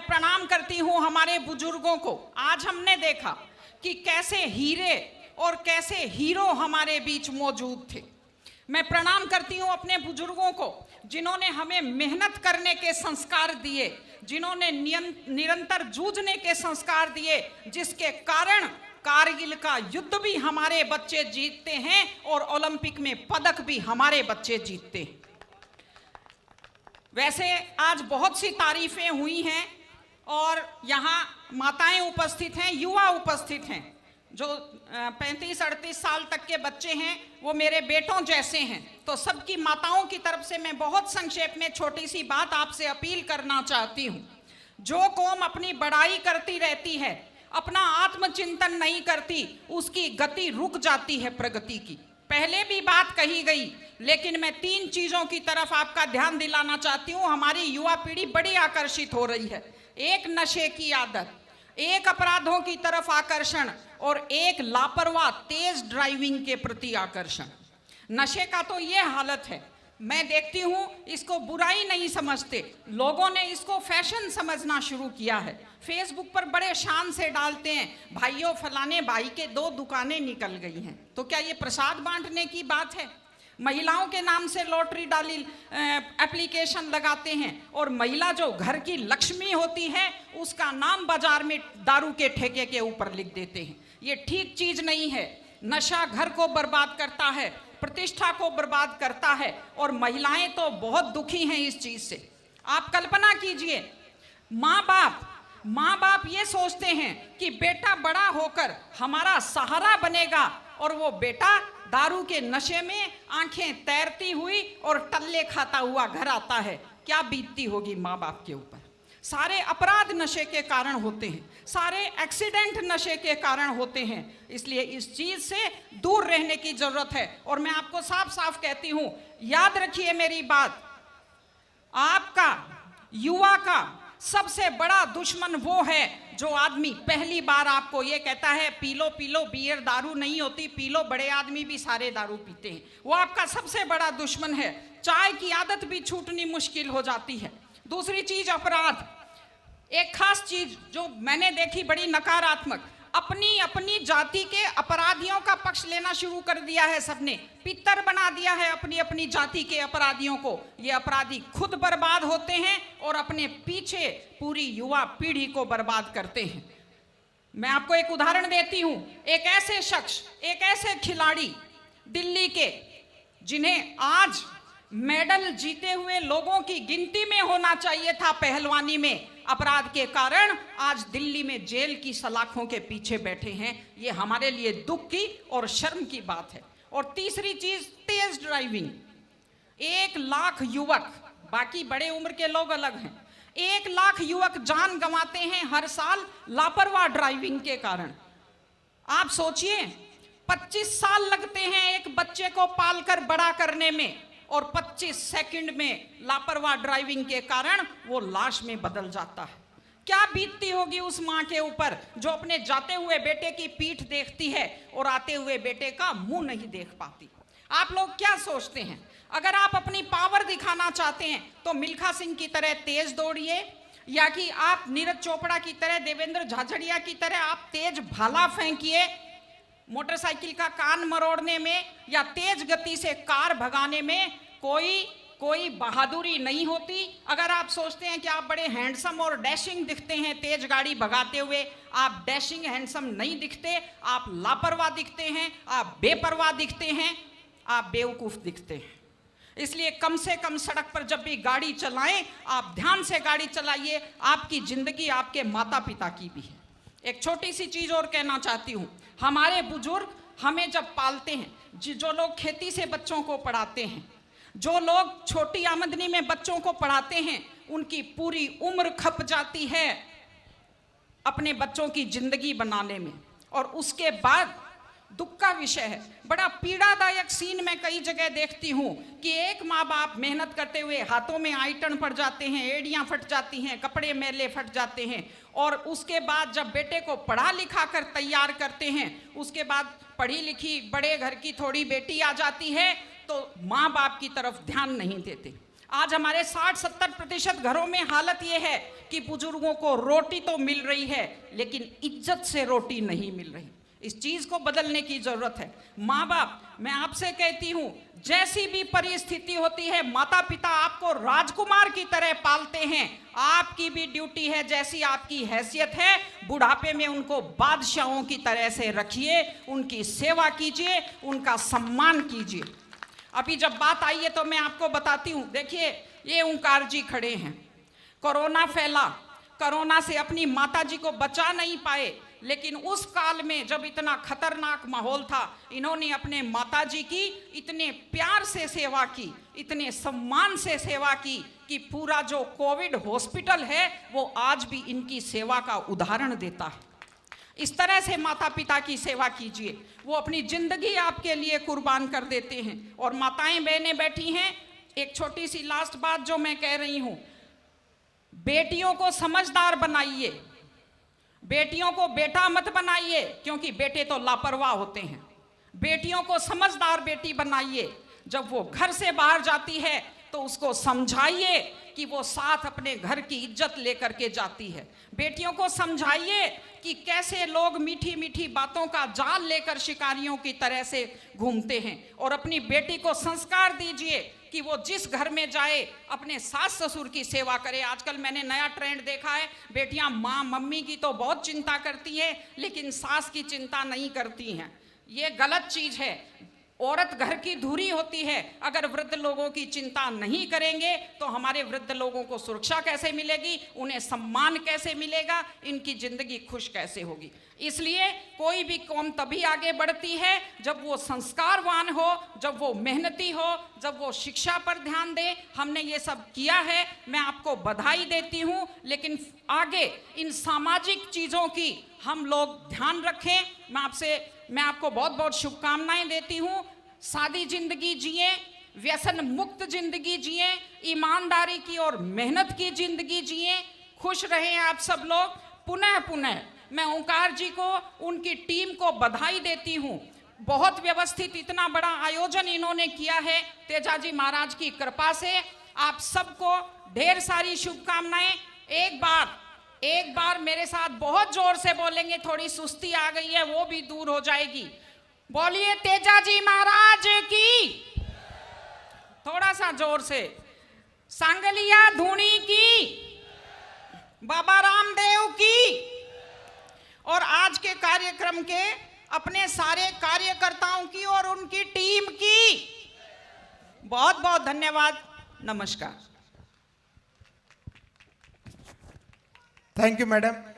मैं प्रणाम करती हूँ हमारे बुजुर्गों को। आज हमने देखा कि कैसे हीरे और कैसे हीरो हमारे बीच मौजूद थे। मैं प्रणाम करती हूँ अपने बुजुर्गों को जिन्होंने हमें मेहनत करने के संस्कार दिए, जिन्होंने निरंतर जूझने के संस्कार दिए, जिसके कारण कारगिल का युद्ध भी हमारे बच्चे जीतते हैं और ओलंपिक में पदक भी हमारे बच्चे जीतते हैं। वैसे आज बहुत सी तारीफें हुई हैं और यहाँ माताएं उपस्थित हैं, युवा उपस्थित हैं। जो 35-38 साल तक के बच्चे हैं वो मेरे बेटों जैसे हैं। तो सबकी माताओं की तरफ से मैं बहुत संक्षेप में छोटी सी बात आपसे अपील करना चाहती हूँ। जो कौम अपनी बड़ाई करती रहती है, अपना आत्मचिंतन नहीं करती, उसकी गति रुक जाती है प्रगति की। पहले भी बात कही गई, लेकिन मैं 3 चीज़ों की तरफ आपका ध्यान दिलाना चाहती हूँ। हमारी युवा पीढ़ी बड़ी आकर्षित हो रही है। एक नशे की आदत, एक अपराधों की तरफ आकर्षण और एक लापरवाह तेज ड्राइविंग के प्रति आकर्षण। नशे का तो ये हालत है, मैं देखती हूँ इसको बुराई नहीं समझते, लोगों ने इसको फैशन समझना शुरू किया है। फेसबुक पर बड़े शान से डालते हैं, भाइयों फलाने भाई के 2 दुकानें निकल गई हैं। तो क्या ये प्रसाद बांटने की बात है? महिलाओं के नाम से लॉटरी डाली एप्लीकेशन लगाते हैं और महिला जो घर की लक्ष्मी होती है उसका नाम बाजार में दारू के ठेके के ऊपर लिख देते हैं। ये ठीक चीज नहीं है। नशा घर को बर्बाद करता है, प्रतिष्ठा को बर्बाद करता है और महिलाएं तो बहुत दुखी हैं इस चीज से। आप कल्पना कीजिए, माँ बाप ये सोचते हैं कि बेटा बड़ा होकर हमारा सहारा बनेगा और वो बेटा दारू के नशे में आंखें तैरती हुई और टल्ले खाता हुआ घर आता है। क्या बीतती होगी माँ बाप के ऊपर। सारे अपराध नशे के कारण होते हैं, सारे एक्सीडेंट नशे के कारण होते हैं। इसलिए इस चीज से दूर रहने की जरूरत है। और मैं आपको साफ साफ कहती हूं, याद रखिए मेरी बात, आपका युवा का सबसे बड़ा दुश्मन वो है जो आदमी पहली बार आपको ये कहता है पी लो बियर दारू नहीं होती, पी लो, बड़े आदमी भी सारे दारू पीते हैं। वो आपका सबसे बड़ा दुश्मन है। चाय की आदत भी छूटनी मुश्किल हो जाती है। दूसरी चीज अपराध। एक खास चीज जो मैंने देखी बड़ी नकारात्मक, अपनी जाति के अपराधियों का पक्ष लेना शुरू कर दिया है सबने। पितर बना दिया है अपनी जाति के अपराधियों को। ये अपराधी खुद बर्बाद होते हैं और अपने पीछे पूरी युवा पीढ़ी को बर्बाद करते हैं। मैं आपको एक उदाहरण देती हूं। एक ऐसे शख्स, एक ऐसे खिलाड़ी दिल्ली के, जिन्हें आज मेडल जीते हुए लोगों की गिनती में होना चाहिए था पहलवानी में, अपराध के कारण आज दिल्ली में जेल की सलाखों के पीछे बैठे हैं। ये हमारे लिए दुख की और शर्म की बात है। और तीसरी चीज तेज ड्राइविंग। 1 लाख युवक, बाकी बड़े उम्र के लोग अलग हैं, 1 लाख युवक जान गंवाते हैं हर साल लापरवाह ड्राइविंग के कारण। आप सोचिए, 25 साल लगते हैं एक बच्चे को पालकर बड़ा करने में और 25 सेकंड में लापरवाह ड्राइविंग के कारण वो लाश में बदल जाता है। क्या बीतती होगी उस माँ के ऊपर जो अपने जाते हुए बेटे की पीठ देखती है और आते हुए बेटे का मुंह नहीं देख पाती। आप लोग क्या सोचते हैं, अगर आप अपनी पावर दिखाना चाहते हैं तो मिल्खा सिंह की तरह तेज दौड़िए, या कि आप नीरज चोपड़ा की तरह, देवेंद्र झाझड़िया की तरह आप तेज भाला फेंकिए मोटरसाइकिल का कान मरोड़ने में, या तेज गति से कार भगाने में कोई बहादुरी नहीं होती। अगर आप सोचते हैं कि आप बड़े हैंडसम और डैशिंग दिखते हैं तेज गाड़ी भगाते हुए, आप डैशिंग हैंडसम नहीं दिखते, आप लापरवाह दिखते हैं, आप बेपरवाह दिखते हैं, आप बेवकूफ दिखते हैं। इसलिए कम से कम सड़क पर जब भी गाड़ी चलाएं, आप ध्यान से गाड़ी चलाइए। आपकी जिंदगी आपके माता पिता की भी है। एक छोटी सी चीज और कहना चाहती हूँ, हमारे बुजुर्ग हमें जब पालते हैं, जो लोग खेती से बच्चों को पढ़ाते हैं, जो लोग छोटी आमदनी में बच्चों को पढ़ाते हैं, उनकी पूरी उम्र खप जाती है अपने बच्चों की जिंदगी बनाने में। और उसके बाद दुख का विषय है, बड़ा पीड़ादायक सीन मैं कई जगह देखती हूँ कि एक माँ बाप मेहनत करते हुए हाथों में आइटन पड़ जाते हैं, एड़ियाँ फट जाती हैं, कपड़े मैले फट जाते हैं, और उसके बाद जब बेटे को पढ़ा लिखा कर तैयार करते हैं, उसके बाद पढ़ी लिखी बड़े घर की थोड़ी बेटी आ जाती है तो माँ बाप की तरफ ध्यान नहीं देते। आज हमारे 60-70% घरों में हालत यह है कि बुजुर्गों को रोटी तो मिल रही है लेकिन इज्जत से रोटी नहीं मिल रही। इस चीज को बदलने की जरूरत है। माँ बाप, मैं आपसे कहती हूं, जैसी भी परिस्थिति होती है, माता पिता आपको राजकुमार की तरह पालते हैं। आपकी भी ड्यूटी है, जैसी आपकी हैसियत है, बुढ़ापे में उनको बादशाहों की तरह से रखिए, उनकी सेवा कीजिए, उनका सम्मान कीजिए। अभी जब बात आई है तो मैं आपको बताती हूँ। देखिए, ये ओंकार जी खड़े हैं। कोरोना फैला, कोरोना से अपनी माता जी को बचा नहीं पाए, लेकिन उस काल में जब इतना खतरनाक माहौल था, इन्होंने अपने माताजी की इतने प्यार से सेवा की, इतने सम्मान से सेवा की कि पूरा जो कोविड हॉस्पिटल है वो आज भी इनकी सेवा का उदाहरण देता है। इस तरह से माता पिता की सेवा कीजिए, वो अपनी जिंदगी आपके लिए कुर्बान कर देते हैं। और माताएं बहनें बैठी हैं, एक छोटी सी लास्ट बात जो मैं कह रही हूं, बेटियों को समझदार बनाइए, बेटियों को बेटा मत बनाइए, क्योंकि बेटे तो लापरवाह होते हैं। बेटियों को समझदार बेटी बनाइए। जब वो घर से बाहर जाती है तो उसको समझाइए कि वो साथ अपने घर की इज्जत लेकर के जाती है। बेटियों को समझाइए कि कैसे लोग मीठी मीठी बातों का जाल लेकर शिकारियों की तरह से घूमते हैं। और अपनी बेटी को संस्कार दीजिए कि वो जिस घर में जाए अपने सास ससुर की सेवा करे। आजकल मैंने नया ट्रेंड देखा है, बेटियां माँ मम्मी की तो बहुत चिंता करती है लेकिन सास की चिंता नहीं करती हैं। ये गलत चीज है। औरत घर की धुरी होती है। अगर वृद्ध लोगों की चिंता नहीं करेंगे तो हमारे वृद्ध लोगों को सुरक्षा कैसे मिलेगी, उन्हें सम्मान कैसे मिलेगा, इनकी जिंदगी खुश कैसे होगी। इसलिए कोई भी कौम तभी आगे बढ़ती है जब वो संस्कारवान हो, जब वो मेहनती हो, जब वो शिक्षा पर ध्यान दे। हमने ये सब किया है, मैं आपको बधाई देती हूँ, लेकिन आगे इन सामाजिक चीज़ों की हम लोग ध्यान रखें। मैं आपको बहुत बहुत शुभकामनाएं देती हूँ। सादी जिंदगी जिए, व्यसन मुक्त जिंदगी जिए, ईमानदारी की और मेहनत की जिंदगी जिए, खुश रहें आप सब लोग। पुनः मैं ओंकार जी को, उनकी टीम को बधाई देती हूँ। बहुत व्यवस्थित इतना बड़ा आयोजन इन्होंने किया है, तेजाजी महाराज की कृपा से। आप सबको ढेर सारी शुभकामनाएं। एक बार मेरे साथ बहुत जोर से बोलेंगे, थोड़ी सुस्ती आ गई है वो भी दूर हो जाएगी। बोलिए तेजाजी महाराज की, थोड़ा सा जोर से। सांगलिया धूनी की, बाबा रामदेव की। और आज के कार्यक्रम के अपने सारे कार्यकर्ताओं की और उनकी टीम की बहुत बहुत धन्यवाद। नमस्कार। Thank you madam.